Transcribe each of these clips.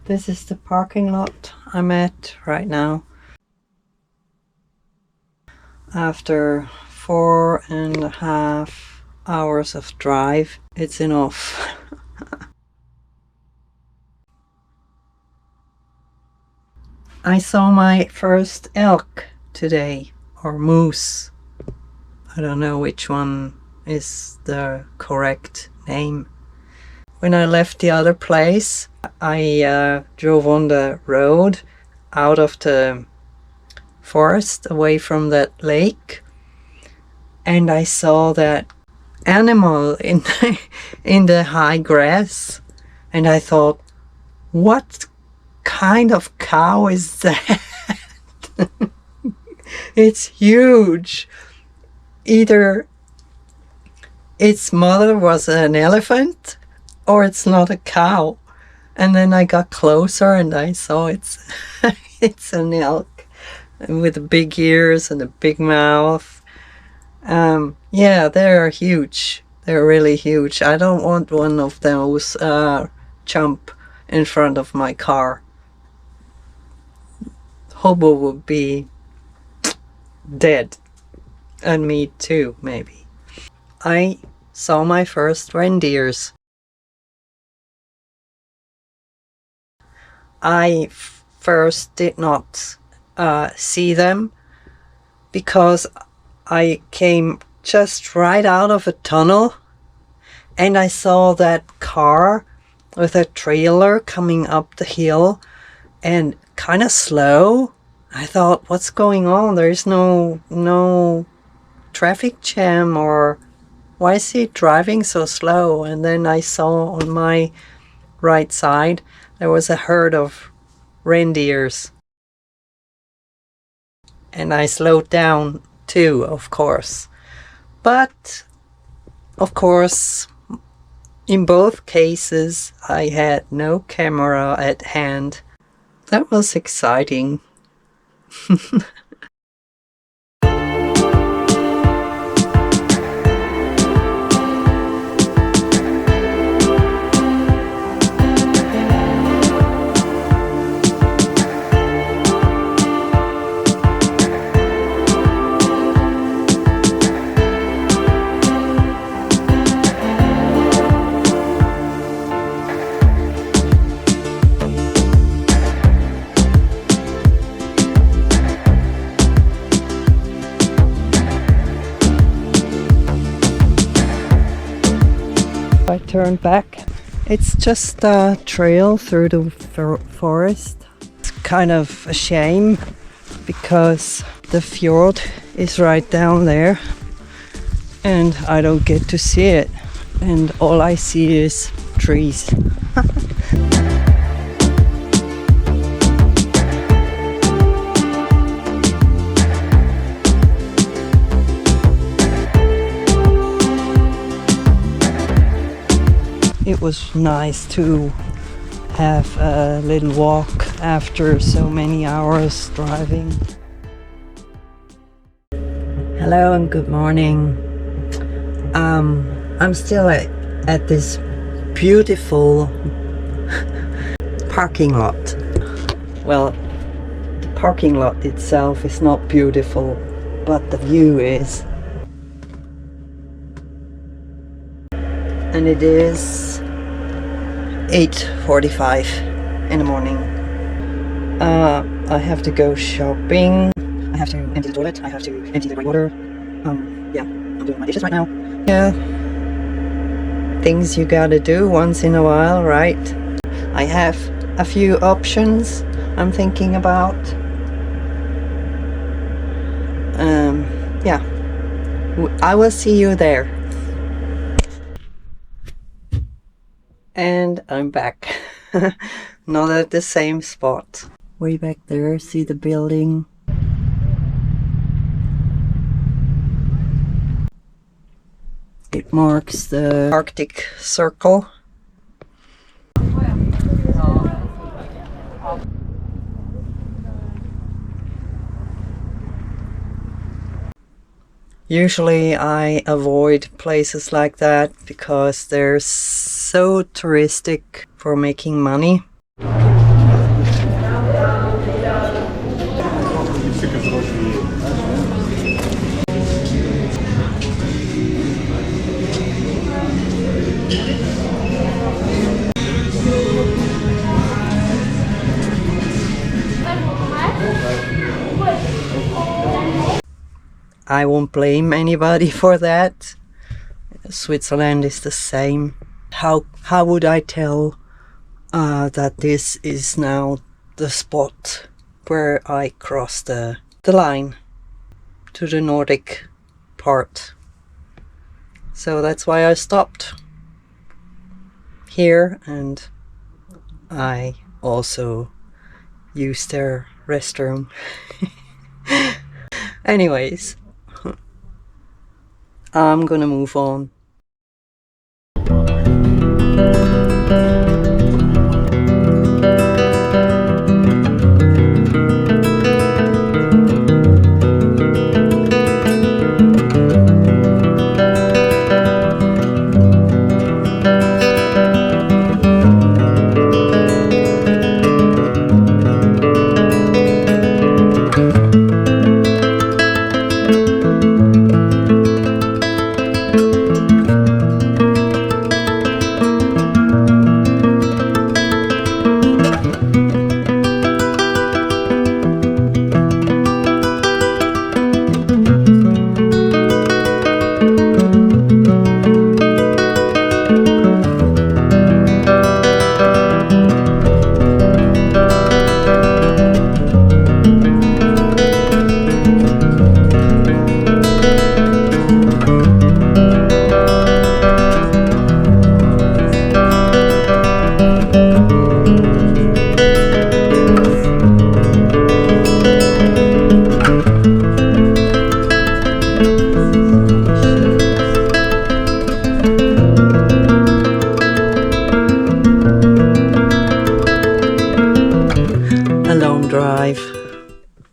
This is the parking lot I'm at right now. After 4.5 hours of drive, it's enough. I saw my first elk today, or moose. I don't know which one is the correct name. When I left the other place, I drove on the road out of the forest away from that lake, and I saw that animal in the high grass, and I thought, what kind of cow is that? It's huge. Either its mother was an elephant or it's not a cow. And then I got closer and I saw it's an elk with big ears and a big mouth. Yeah, they're huge. They're really huge. I don't want one of those jump in front of my car. Hobo would be dead. And me too, maybe. I saw my first reindeers. I first did not see them because I came just right out of a tunnel and I saw that car with a trailer coming up the hill and kind of slow. I thought, what's going on? There's no traffic jam, or why is he driving so slow? And then I saw on my right side there was a herd of reindeers. And I slowed down too, of course. But, of course, in both cases I had no camera at hand. That was exciting. I turned back. It's just a trail through the forest. It's kind of a shame because the fjord is right down there and I don't get to see it, and all I see is trees. It was nice to have a little walk after so many hours driving. Hello and good morning. I'm still at this beautiful parking lot. Well, the parking lot itself is not beautiful, but the view is. And it is 8:45 in the morning. I have to go shopping. I have to empty the toilet. I have to empty the water. Yeah, I'm doing my dishes right now. Yeah, things you gotta do once in a while, right? I have a few options I'm thinking about. Yeah, I will see you there. And I'm back. Not at the same spot. Way back there, see the building. It marks the Arctic Circle. Usually I avoid places like that because they're so touristic for making money. I won't blame anybody for that. Switzerland is the same. How would I tell that this is now the spot where I cross the line to the Nordic part? So that's why I stopped here, and I also used their restroom. Anyways, I'm gonna move on.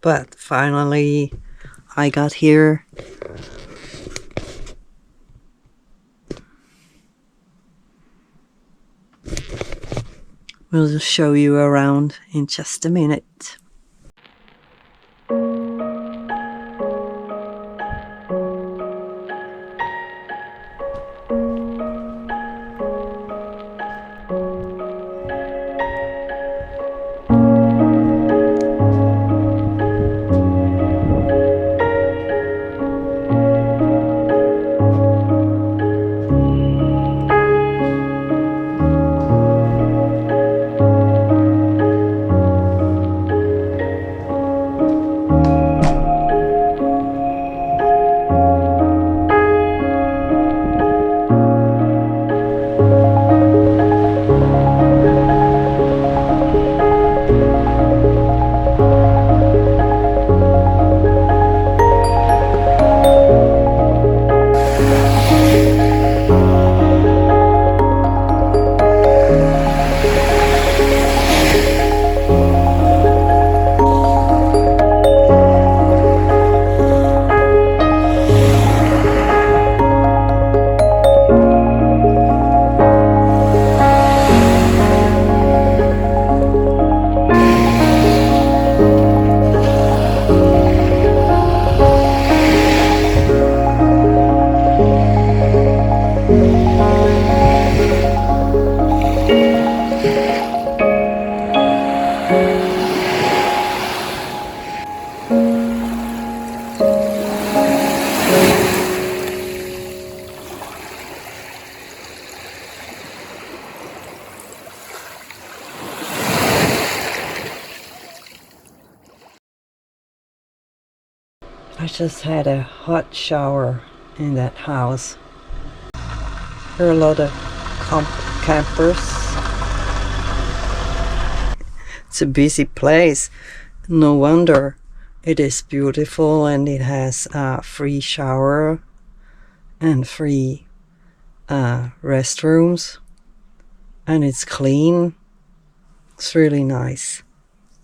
But finally I got here. We'll just show you around in just a minute. I just had a hot shower in that house. There are a lot of campers. It's a busy place. No wonder. It is beautiful, and it has a free shower and free restrooms, and it's clean. It's really nice.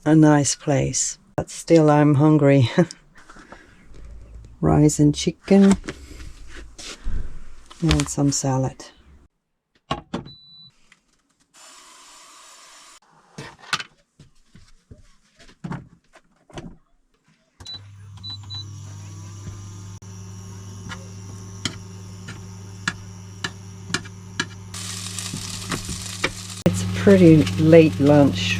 A nice place. But still I'm hungry. Rice and chicken and some salad. It's a pretty late lunch.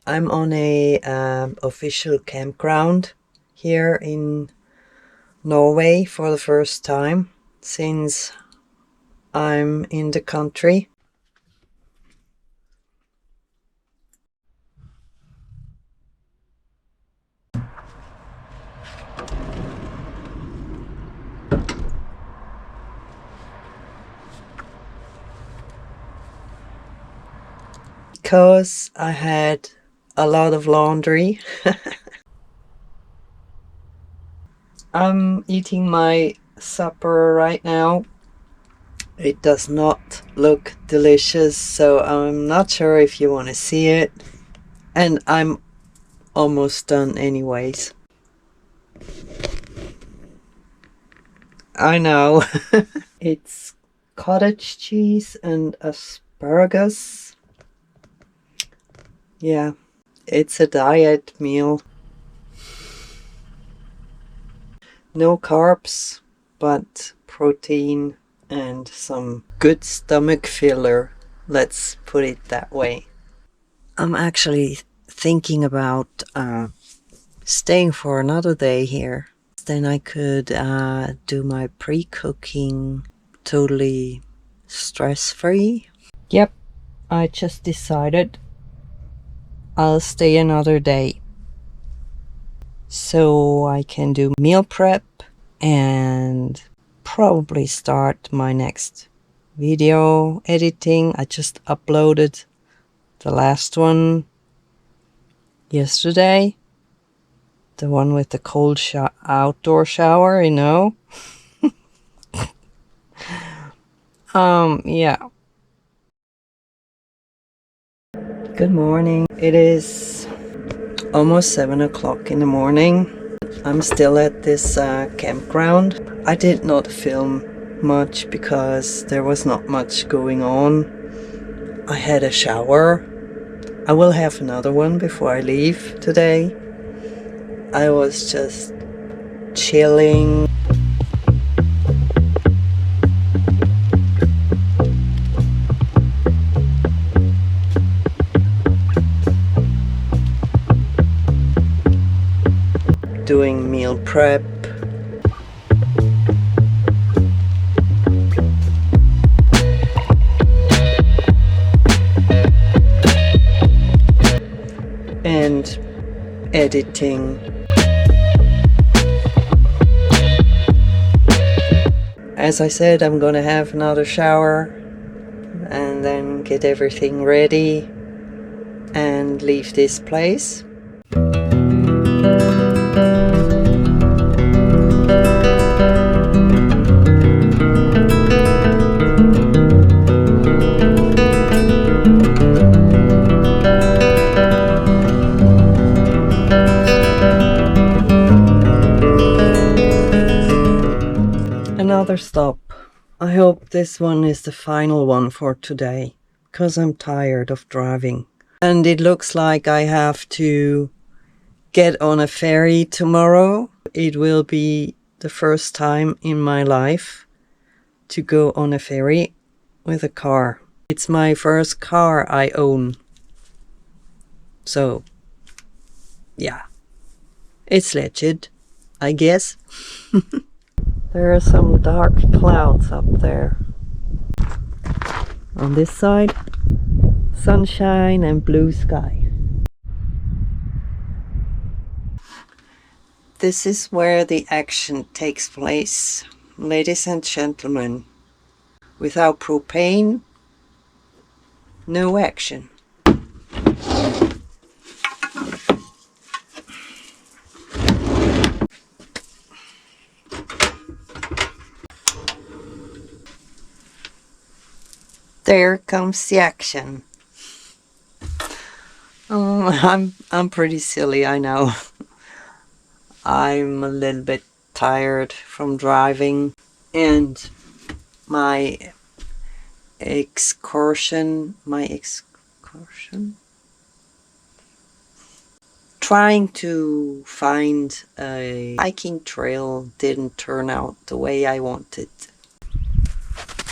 I'm on a official campground here in Norway for the first time since I'm in the country. Because I had a lot of laundry. I'm eating my supper right now. It does not look delicious, so I'm not sure if you want to see it. And I'm almost done anyways. I know. It's cottage cheese and asparagus. Yeah, it's a diet meal. No carbs, but protein and some good stomach filler. Let's put it that way. I'm actually thinking about staying for another day here. Then I could do my pre-cooking totally stress-free. Yep, I just decided I'll stay another day so I can do meal prep and probably start my next video editing. I just uploaded the last one yesterday, the one with the cold outdoor shower, you know. Yeah. Good morning. It is almost 7 o'clock in the morning. I'm still at this campground. I did not film much because there was not much going on. I had a shower. I will have another one before I leave today. I was just chilling. Doing meal prep. And editing. As I said, I'm gonna have another shower and then get everything ready and leave this place. Another stop. I hope this one is the final one for today, because I'm tired of driving. And it looks like I have to get on a ferry tomorrow. It will be the first time in my life to go on a ferry with a car. It's my first car I own. So, yeah, it's legit, I guess. There are some dark clouds up there. On this side, sunshine and blue sky. This is where the action takes place, ladies and gentlemen. Without propane, no action. There comes the action. I'm pretty silly, I know. I'm a little bit tired from driving, and my excursion, trying to find a hiking trail didn't turn out the way I wanted.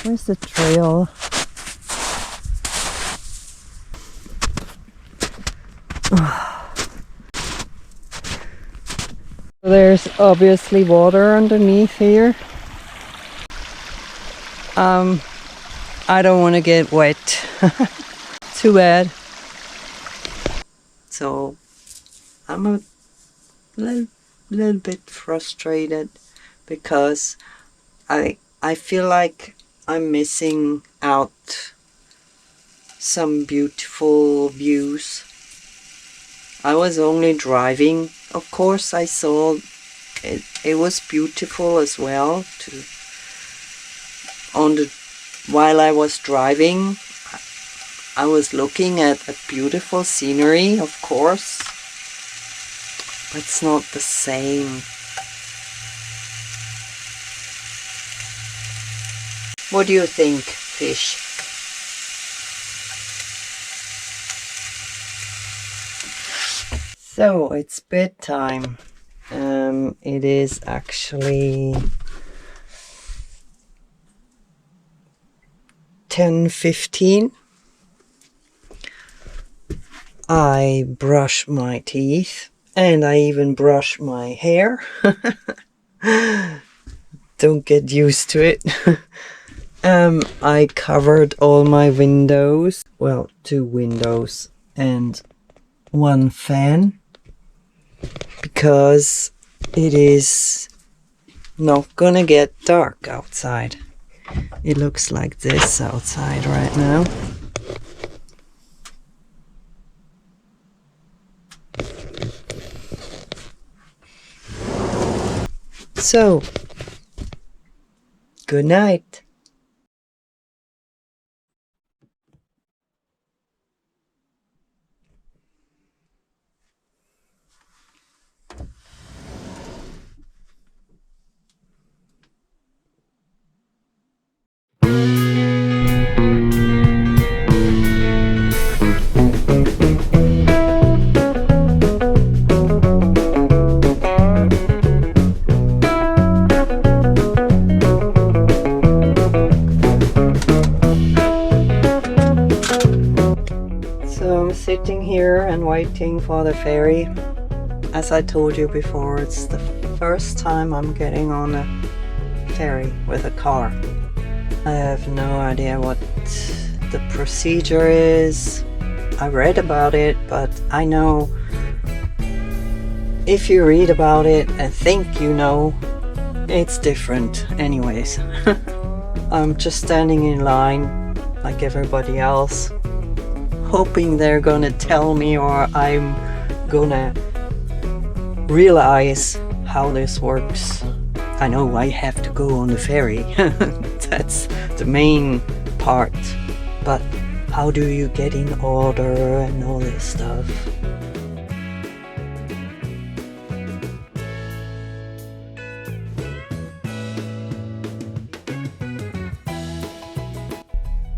Where's the trail? There's obviously water underneath here. I don't want to get wet. Too bad. So I'm a little bit frustrated because I feel like I'm missing out some beautiful views. I was only driving. Of course I saw it. It was beautiful as well while I was driving. I was looking at a beautiful scenery, of course, but it's not the same. What do you think, fish? So it's bedtime. It is actually 10:15. I brush my teeth and I even brush my hair. Don't get used to it. I covered all my windows. Well, 2 windows and 1 fan, because it is not gonna get dark outside. It looks like this outside right now. So, good night. Sitting here and waiting for the ferry. As I told you before, it's the first time I'm getting on a ferry with a car. I have no idea what the procedure is. I read about it, but I know if you read about it and think you know, it's different anyways. I'm just standing in line like everybody else, hoping they're gonna tell me or I'm gonna realize how this works. I know I have to go on the ferry. That's the main part. But how do you get in order and all this stuff?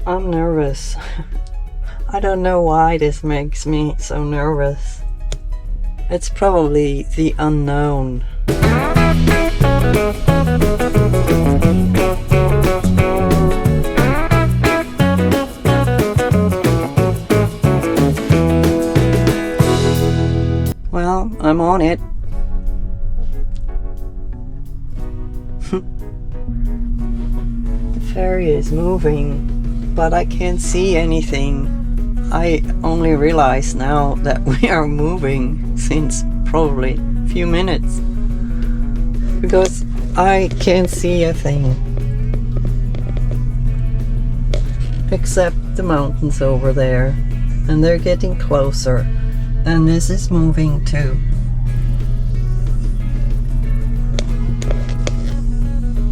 I'm nervous. I don't know why this makes me so nervous. It's probably the unknown. Well, I'm on it. The ferry is moving, but I can't see anything. I only realize now that we are moving since probably a few minutes, because I can't see a thing except the mountains over there, and they're getting closer, and this is moving too.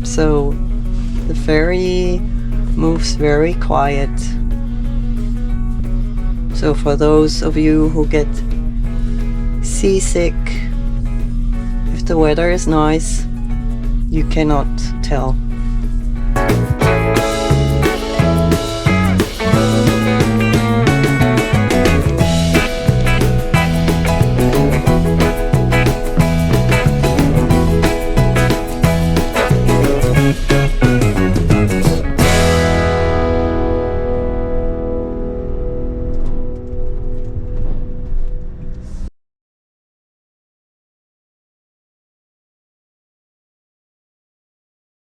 So the ferry moves very quiet. So for those of you who get seasick, if the weather is nice, you cannot tell.